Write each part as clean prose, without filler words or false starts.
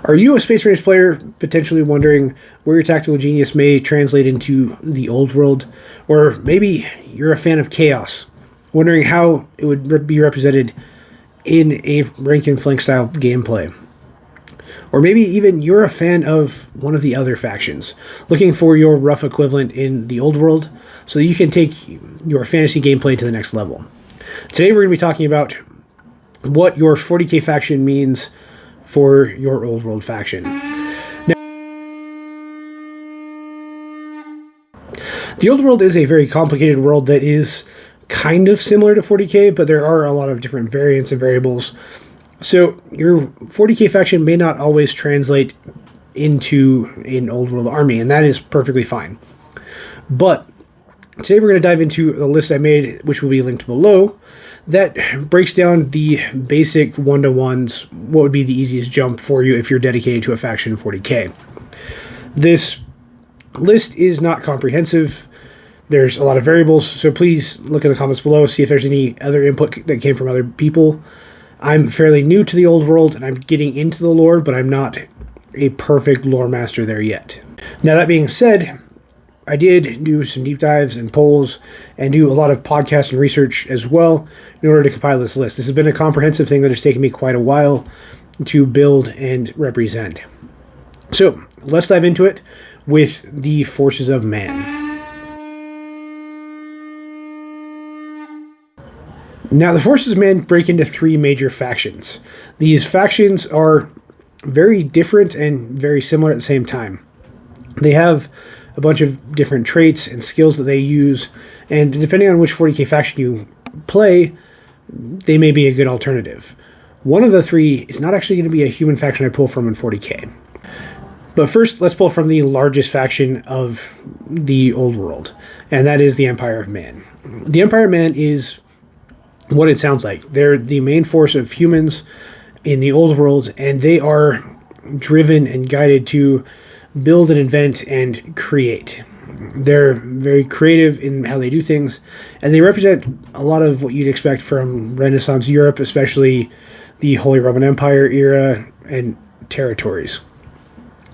Are you a Space Marines player potentially wondering where your tactical genius may translate into the old world? Or maybe you're a fan of chaos, wondering how it would be represented in a rank and flank style gameplay? Or maybe even you're a fan of one of the other factions, looking for your rough equivalent in the old world so that you can take your fantasy gameplay to the next level. Today we're going to be talking about what your 40k faction means for your old world faction. Now, the old world is a very complicated world that is kind of similar to 40k, but there are a lot of different variants and variables. So your 40k faction may not always translate into an old world army, and that is perfectly fine. But today we're going to dive into the list I made, which will be linked below, that breaks down the basic one-to-ones, what would be the easiest jump for you if you're dedicated to a faction in 40k. This list is not comprehensive. There's a lot of variables, so please look in the comments below, see if there's any other input that came from other people. I'm fairly new to the old world, and I'm getting into the lore, but I'm not a perfect lore master there yet. Now, that being said, I did do some deep dives and polls and do a lot of podcast and research as well in order to compile this list. This has been a comprehensive thing that has taken me quite a while to build and represent. So let's dive into it with the Forces of Man. Now, the Forces of Man break into three major factions. These factions are very different and very similar at the same time. They have a bunch of different traits and skills that they use, and depending on which 40k faction you play, they may be a good alternative. One of the three is not actually going to be a human faction I pull from in 40k. But first, let's pull from the largest faction of the old world, and that is the Empire of Man. The Empire of Man is what it sounds like. They're the main force of humans in the old world, and they are driven and guided to build and invent and create. They're very creative in how they do things, and they represent a lot of what you'd expect from Renaissance Europe, especially the Holy Roman Empire era and territories.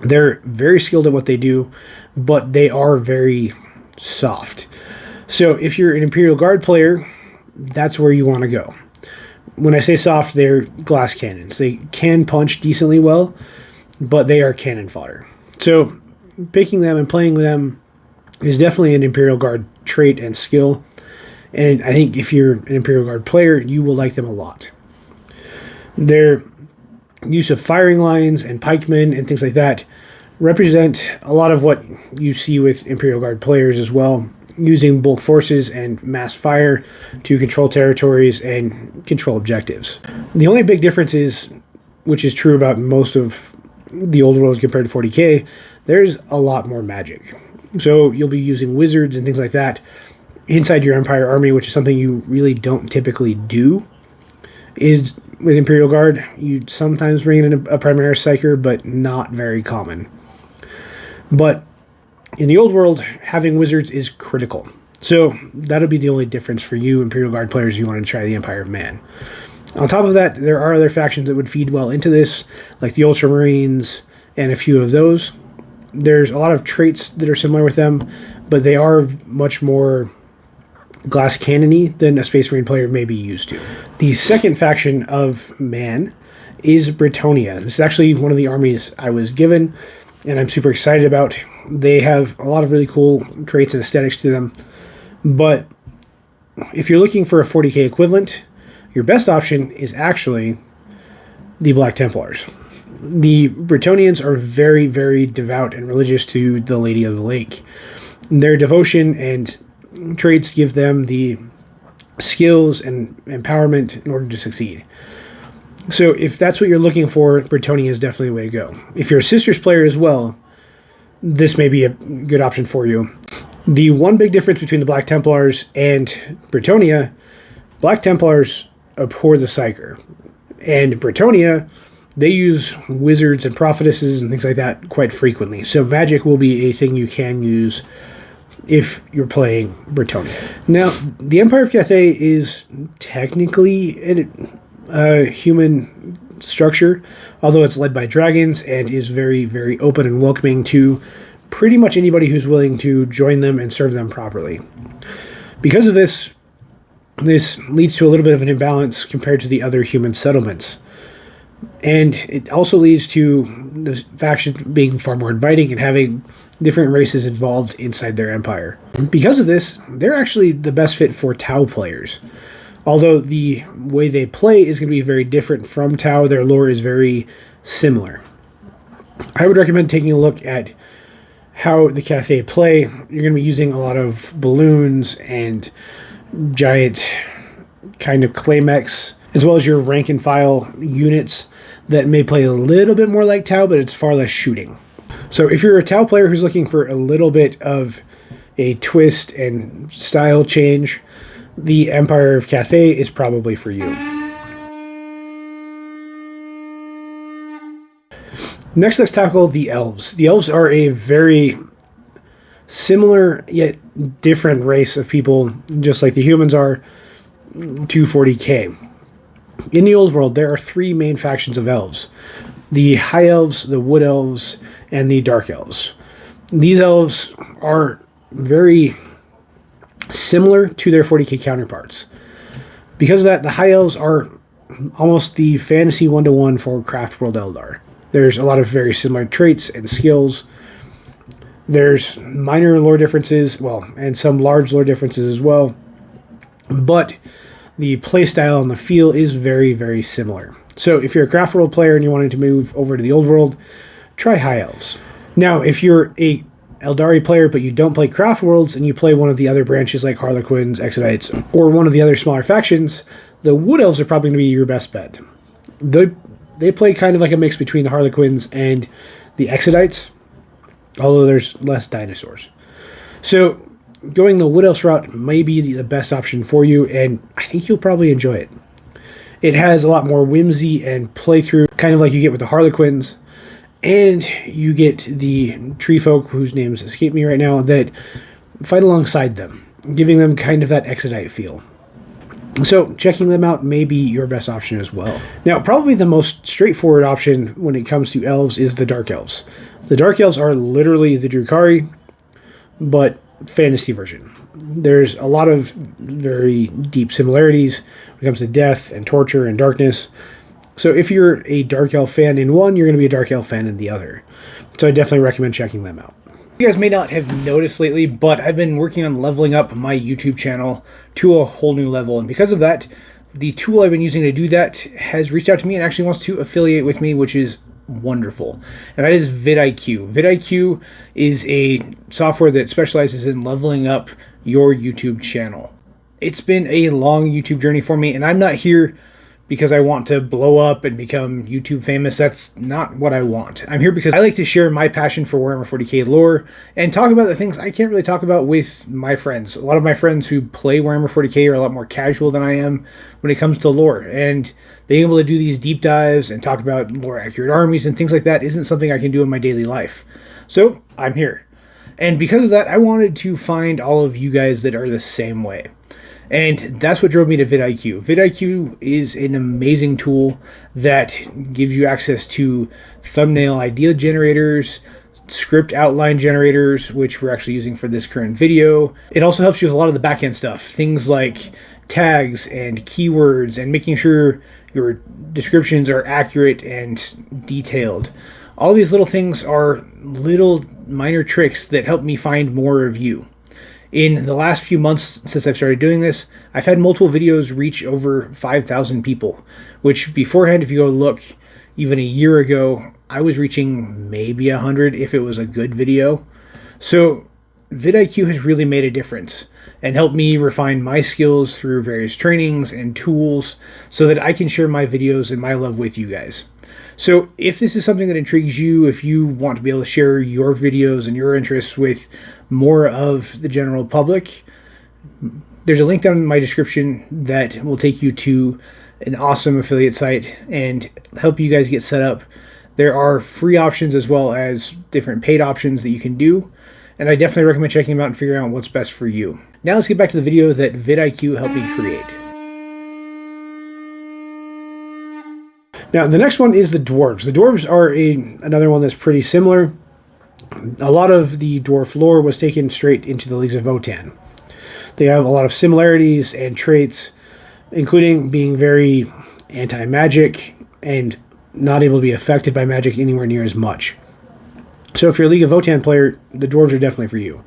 They're very skilled at what they do, but they are very soft. So if you're an Imperial Guard player, that's where you want to go. When I say soft, they're glass cannons. They can punch decently well, but they are cannon fodder. So picking them and playing them is definitely an Imperial Guard trait and skill. And I think if you're an Imperial Guard player, you will like them a lot. Their use of firing lines and pikemen and things like that represent a lot of what you see with Imperial Guard players as well, using bulk forces and mass fire to control territories and control objectives. The only big difference is, which is true about most of the old world compared to 40k, there's a lot more magic. So you'll be using wizards and things like that inside your Empire army, which is something you really don't typically do. Is with Imperial Guard, you sometimes bring in a Primaris Psyker, but not very common. But in the old world, having wizards is critical. So that'll be the only difference for you Imperial Guard players if you want to try the Empire of Man. On top of that, there are other factions that would feed well into this, like the Ultramarines and a few of those. There's a lot of traits that are similar with them, but they are much more glass cannony than a Space Marine player may be used to. The second faction of Man is Bretonnia. This is actually one of the armies I was given, and I'm super excited about. They have a lot of really cool traits and aesthetics to them, but if you're looking for a 40k equivalent, your best option is actually the Black Templars. The Bretonnians are very, very devout and religious to the Lady of the Lake. Their devotion and traits give them the skills and empowerment in order to succeed. So if that's what you're looking for, Bretonnia is definitely the way to go. If you're a Sisters player as well, this may be a good option for you. The one big difference between the Black Templars and Bretonnia, Black Templars abhor the Psyker. And Bretonnia, they use wizards and prophetesses and things like that quite frequently. So magic will be a thing you can use if you're playing Bretonnia. Now, the Empire of Cathay is technically a human structure, although it's led by dragons and is very, very open and welcoming to pretty much anybody who's willing to join them and serve them properly. Because of this, this leads to a little bit of an imbalance compared to the other human settlements. And it also leads to the faction being far more inviting and having different races involved inside their empire. Because of this, they're actually the best fit for Tau players. Although the way they play is going to be very different from Tau, their lore is very similar. I would recommend taking a look at how the Cathay play. You're going to be using a lot of balloons and giant kind of clay mechs, as well as your rank and file units that may play a little bit more like Tau, but it's far less shooting. So if you're a Tau player who's looking for a little bit of a twist and style change, the Empire of Cathay is probably for you. Next, let's tackle the Elves. The Elves are a very similar yet different race of people, just like the humans are, to 40k. In the Old World, there are three main factions of Elves: the High Elves, the Wood Elves, and the Dark Elves. These Elves are very similar to their 40k counterparts. Because of that, the High Elves are almost the fantasy one-to-one for Craft World Eldar. There's a lot of very similar traits and skills. There's minor lore differences, and some large lore differences as well. But the playstyle and the feel is very, very similar. So if you're a Craft World player and you're wanting to move over to the Old World, try High Elves. Now, if you're a Eldari player but you don't play Craft Worlds and you play one of the other branches like Harlequins, Exodites, or one of the other smaller factions, the Wood Elves are probably going to be your best bet. They play kind of like a mix between the Harlequins and the Exodites, although there's less dinosaurs. So going the Wood Elves route may be the best option for you, and I think you'll probably enjoy it. It has a lot more whimsy and playthrough, kind of like you get with the Harlequins, and you get the tree folk, whose names escape me right now, that fight alongside them, giving them kind of that Exodite feel. So checking them out may be your best option as well. Now, probably the most straightforward option when it comes to Elves is the Dark Elves. The Dark Elves are literally the Drukhari, but fantasy version. There's a lot of very deep similarities when it comes to death and torture and darkness. So if you're a Dark Elf fan in one, you're going to be a Dark Elf fan in the other. So I definitely recommend checking them out. You guys may not have noticed lately, but I've been working on leveling up my YouTube channel to a whole new level. And because of that, the tool I've been using to do that has reached out to me and actually wants to affiliate with me, which is wonderful. And that is vidIQ. vidIQ is a software that specializes in leveling up your YouTube channel. It's been a long YouTube journey for me, and I'm not here because I want to blow up and become YouTube famous. That's not what I want. I'm here because I like to share my passion for Warhammer 40k lore and talk about the things I can't really talk about with my friends. A lot of my friends who play Warhammer 40k are a lot more casual than I am when it comes to lore, and being able to do these deep dives and talk about lore accurate armies and things like that isn't something I can do in my daily life. So I'm here. And because of that, I wanted to find all of you guys that are the same way. And that's what drove me to vidIQ. vidIQ is an amazing tool that gives you access to thumbnail idea generators, script outline generators, which we're actually using for this current video. It also helps you with a lot of the back-end stuff, things like tags and keywords and making sure your descriptions are accurate and detailed. All these little things are little minor tricks that help me find more of you. In the last few months since I've started doing this, I've had multiple videos reach over 5,000 people, which beforehand, if you go look, even a year ago, I was reaching maybe 100 if it was a good video. So vidIQ has really made a difference and helped me refine my skills through various trainings and tools so that I can share my videos and my love with you guys. So if this is something that intrigues you, if you want to be able to share your videos and your interests with more of the general public, there's a link down in my description that will take you to an awesome affiliate site and help you guys get set up. There are free options as well as different paid options that you can do, and I definitely recommend checking them out and figuring out what's best for you. Now let's get back to the video that vidIQ helped me create. Now, the next one is the Dwarves. The Dwarves are another one that's pretty similar. A lot of the dwarf lore was taken straight into the Leagues of Votann. They have a lot of similarities and traits, including being very anti-magic and not able to be affected by magic anywhere near as much. So if you're a League of Votann player, the Dwarves are definitely for you.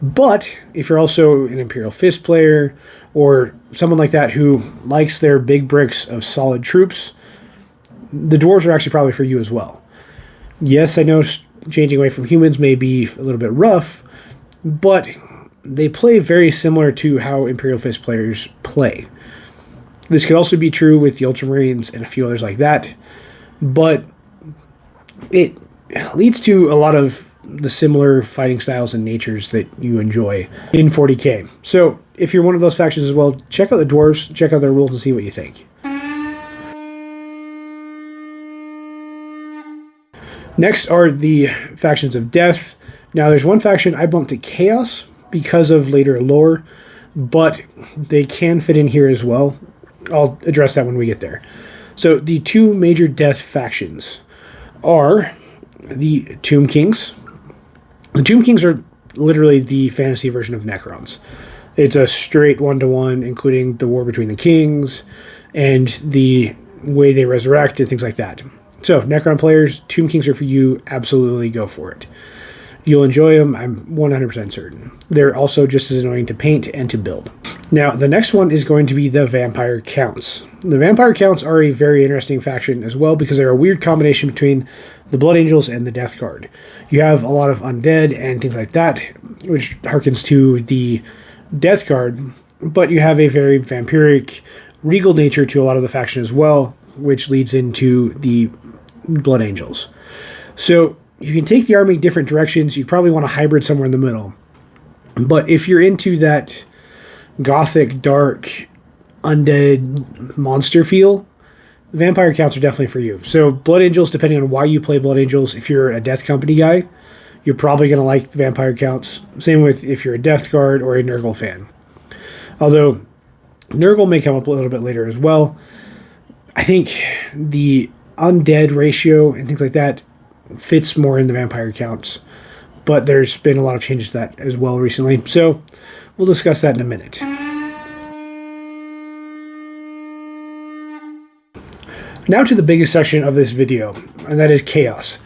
But if you're also an Imperial Fist player or someone like that who likes their big bricks of solid troops, the Dwarves are actually probably for you as well. Yes, I know changing away from humans may be a little bit rough, but they play very similar to how Imperial Fist players play. This could also be true with the Ultramarines and a few others like that, but it leads to a lot of the similar fighting styles and natures that you enjoy in 40k. So if you're one of those factions as well, check out the Dwarves, check out their rules, and see what you think. Next are the factions of Death. Now there's one faction I bumped to Chaos because of later lore, but they can fit in here as well. I'll address that when we get there. So the two major Death factions are the Tomb Kings. The Tomb Kings are literally the fantasy version of Necrons. It's a straight one-to-one, including the war between the kings and the way they resurrect and things like that. So, Necron players, Tomb Kings are for you. Absolutely go for it. You'll enjoy them, I'm 100% certain. They're also just as annoying to paint and to build. Now, the next one is going to be the Vampire Counts. The Vampire Counts are a very interesting faction as well because they're a weird combination between the Blood Angels and the Death Guard. You have a lot of undead and things like that, which harkens to the Death Guard, but you have a very vampiric, regal nature to a lot of the faction as well, which leads into the Blood Angels. So you can take the army different directions. You probably want a hybrid somewhere in the middle. But if you're into that gothic, dark, undead monster feel, the Vampire Counts are definitely for you. So Blood Angels, depending on why you play Blood Angels, if you're a Death Company guy, you're probably going to like the Vampire Counts. Same with if you're a Death Guard or a Nurgle fan. Although Nurgle may come up a little bit later as well. I think the undead ratio and things like that fits more in the Vampire Counts, but there's been a lot of changes to that as well recently, so we'll discuss that in a minute. Now to the biggest section of this video, and that is Chaos.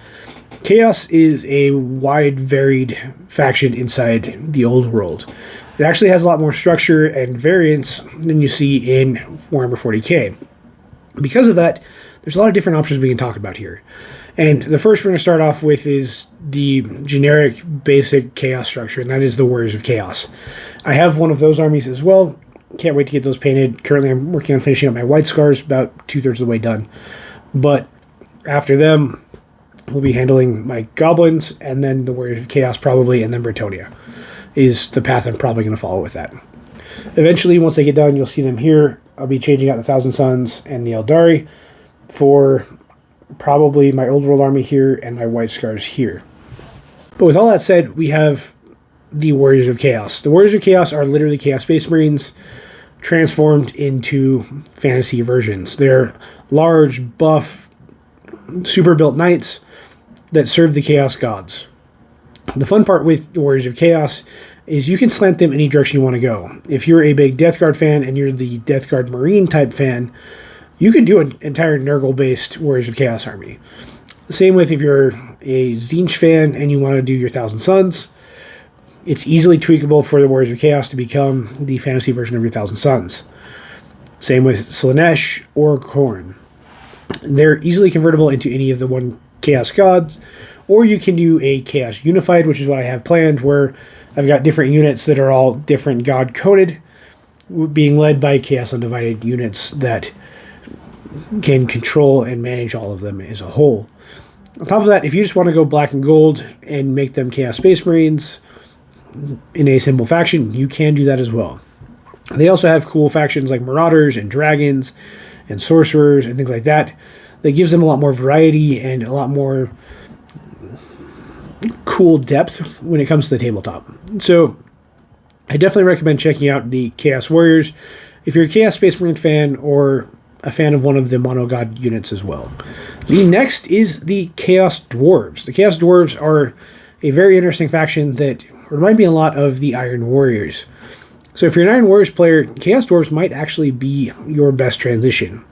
Chaos is a wide, varied faction inside the Old World. It actually has a lot more structure and variance than you see in Warhammer 40k. Because of that, there's a lot of different options we can talk about here. And the first we're going to start off with is the generic basic chaos structure, and that is the Warriors of Chaos. I have one of those armies as well. Can't wait to get those painted. Currently I'm working on finishing up my White Scars, about 2/3 of the way done. But after them, we'll be handling my Goblins, and then the Warriors of Chaos probably, and then Bretonnia is the path I'm probably going to follow with that. Eventually, once they get done, you'll see them here. I'll be changing out the Thousand Sons and the Eldari for probably my Old World army here and my White Scars here. But with all that said, we have the Warriors of Chaos. The Warriors of Chaos are literally Chaos Space Marines transformed into fantasy versions. They're large, buff, super built knights that serve the Chaos gods. The fun part with the Warriors of Chaos is you can slant them any direction you want to go. If you're a big Death Guard fan and you're the Death Guard Marine type fan, you can do an entire Nurgle-based Warriors of Chaos army. Same with if you're a Tzeentch fan and you want to do your Thousand Sons, it's easily tweakable for the Warriors of Chaos to become the fantasy version of your Thousand Sons. Same with Slaanesh or Khorne. They're easily convertible into any of the one Chaos gods, or you can do a Chaos Unified, which is what I have planned, where I've got different units that are all different god-coded, being led by Chaos Undivided units that can control and manage all of them as a whole. On top of that, if you just want to go black and gold and make them Chaos Space Marines in a simple faction, you can do that as well. They also have cool factions like Marauders and Dragons and Sorcerers and things like that. That gives them a lot more variety and a lot more cool depth when it comes to the tabletop. So I definitely recommend checking out the Chaos Warriors. If you're a Chaos Space Marine fan or a fan of one of the Mono God units as well. The next is the Chaos Dwarves. The Chaos Dwarves are a very interesting faction that remind me a lot of the Iron Warriors. So if you're an Iron Warriors player, Chaos Dwarves might actually be your best transition.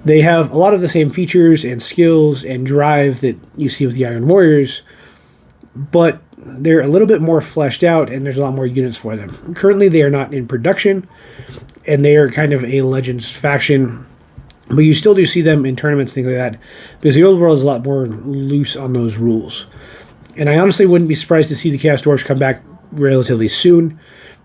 They have a lot of the same features and skills and drive that you see with the Iron Warriors, but they're a little bit more fleshed out and there's a lot more units for them. Currently they are not in production and they are kind of a Legends faction, but you still do see them in tournaments, things like that, because the Old World is a lot more loose on those rules. And I honestly wouldn't be surprised to see the Chaos Dwarves come back relatively soon.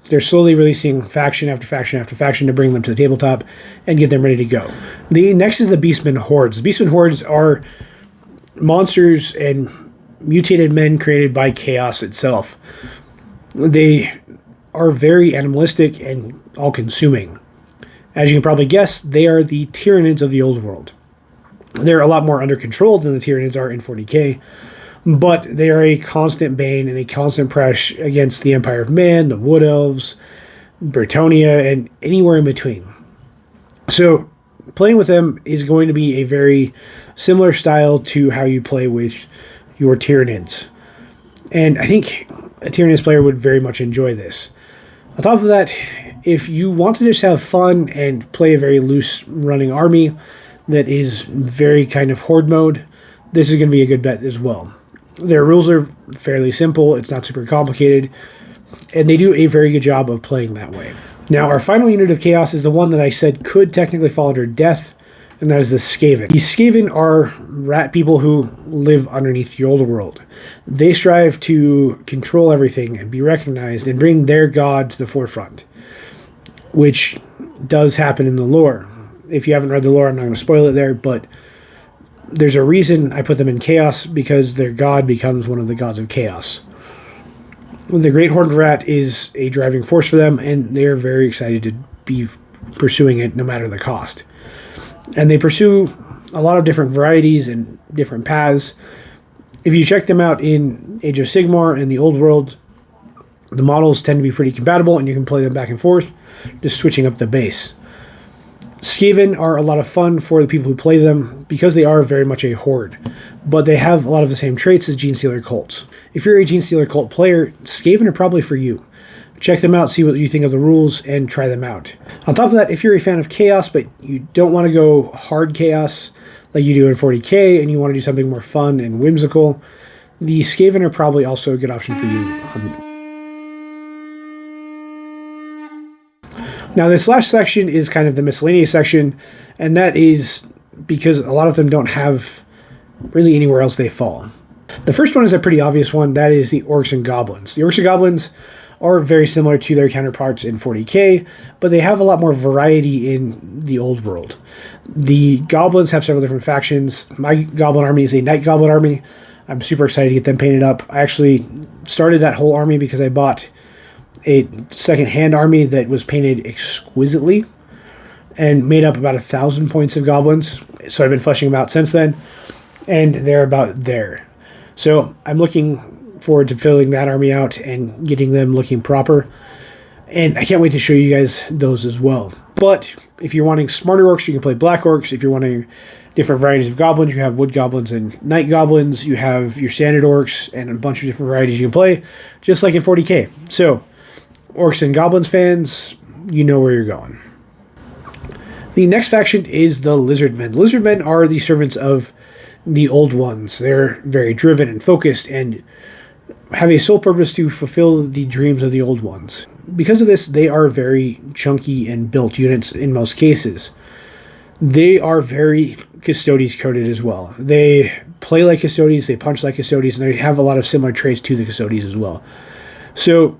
They're slowly releasing faction after faction after faction to bring them to the tabletop and get them ready to go. The next is the Beastmen Hordes. The Beastmen Hordes are monsters and mutated men created by chaos itself. They are very animalistic and all-consuming. As you can probably guess, they are the Tyranids of the Old World. They're a lot more under control than the Tyranids are in 40k, but they are a constant bane and a constant press against the Empire of Man, the Wood Elves, Bretonnia, and anywhere in between. So playing with them is going to be a very similar style to how you play with your Tyranids. And I think a Tyranids player would very much enjoy this. On top of that, if you want to just have fun and play a very loose running army that is very kind of horde mode, this is going to be a good bet as well. Their rules are fairly simple, it's not super complicated, and they do a very good job of playing that way. Now, our final unit of Chaos is the one that I said could technically fall under Death, and that is the Skaven. The Skaven are rat people who live underneath the Old World. They strive to control everything and be recognized and bring their god to the forefront, which does happen in the lore. If you haven't read the lore, I'm not going to spoil it there, but there's a reason I put them in Chaos, because their god becomes one of the gods of Chaos. The Great Horned Rat is a driving force for them, and they're very excited to be pursuing it no matter the cost. And they pursue a lot of different varieties and different paths. If you check them out in Age of Sigmar and the Old World, the models tend to be pretty compatible, and you can play them back and forth, just switching up the base. Skaven are a lot of fun for the people who play them because they are very much a horde, but they have a lot of the same traits as Genestealer cults. If you're a Genestealer cult player, Skaven are probably for you. Check them out, see what you think of the rules, and try them out. On top of that, if you're a fan of Chaos, but you don't want to go hard Chaos like you do in 40k, and you want to do something more fun and whimsical, the Skaven are probably also a good option for you. Now, this last section is kind of the miscellaneous section, and that is because a lot of them don't have really anywhere else they fall. The first one is a pretty obvious one, that is the Orcs and Goblins. The Orcs and Goblins are very similar to their counterparts in 40k, but they have a lot more variety in the Old World. The Goblins have several different factions. My Goblin army is a Night Goblin army. I'm super excited to get them painted up. I actually started that whole army because I bought a second-hand army that was painted exquisitely and made up about 1,000 points of goblins. So I've been fleshing them out since then, and they're about there. So I'm looking forward to filling that army out and getting them looking proper. And I can't wait to show you guys those as well. But if you're wanting smarter orcs, you can play black orcs. If you're wanting different varieties of goblins, you have wood goblins and night goblins. You have your standard orcs and a bunch of different varieties you can play, just like in 40k. So Orcs and Goblins fans, you know where you're going. The next faction is the Lizardmen. Lizardmen are the servants of the Old Ones. They're very driven and focused and have a sole purpose to fulfill the dreams of the Old Ones. Because of this, they are very chunky and built units in most cases. They are very Custodes coded as well. They play like Custodes, they punch like Custodes, and they have a lot of similar traits to the Custodes as well. So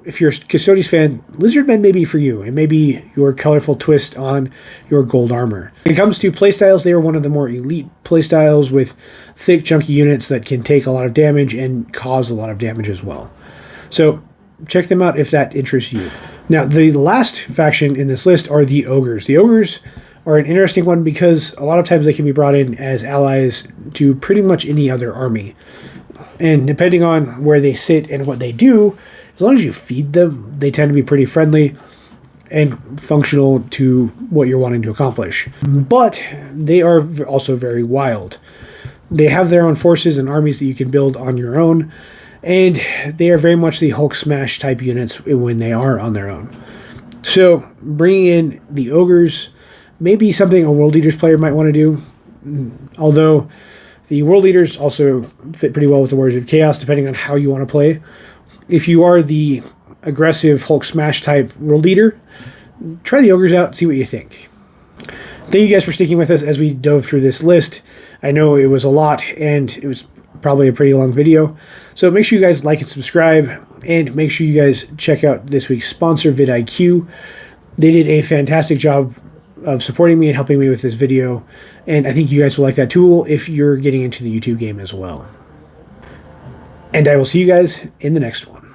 if you're a Custodes fan, Lizardmen may be for you. It may be your colorful twist on your gold armor. When it comes to playstyles, they are one of the more elite playstyles with thick, chunky units that can take a lot of damage and cause a lot of damage as well. So check them out if that interests you. Now, the last faction in this list are the Ogres. The Ogres are an interesting one because a lot of times they can be brought in as allies to pretty much any other army. And depending on where they sit and what they do, as long as you feed them, they tend to be pretty friendly. and functional to what you're wanting to accomplish. But they are also very wild. They have their own forces and armies that you can build on your own, and they are very much the Hulk smash type units when they are on their own. So bringing in the ogres may be something a World Eaters player might want to do, although the World Eaters also fit pretty well with the Warriors of Chaos, depending on how you want to play. If you are the aggressive Hulk smash type World Eater, try the ogres out, see what you think. Thank you guys for sticking with us as we dove through this list. I know it was a lot, and it was probably a pretty long video. So make sure you guys like and subscribe, and make sure you guys check out this week's sponsor, vidIQ. They did a fantastic job of supporting me and helping me with this video, and I think you guys will like that tool if you're getting into the YouTube game as well. And I will see you guys in the next one.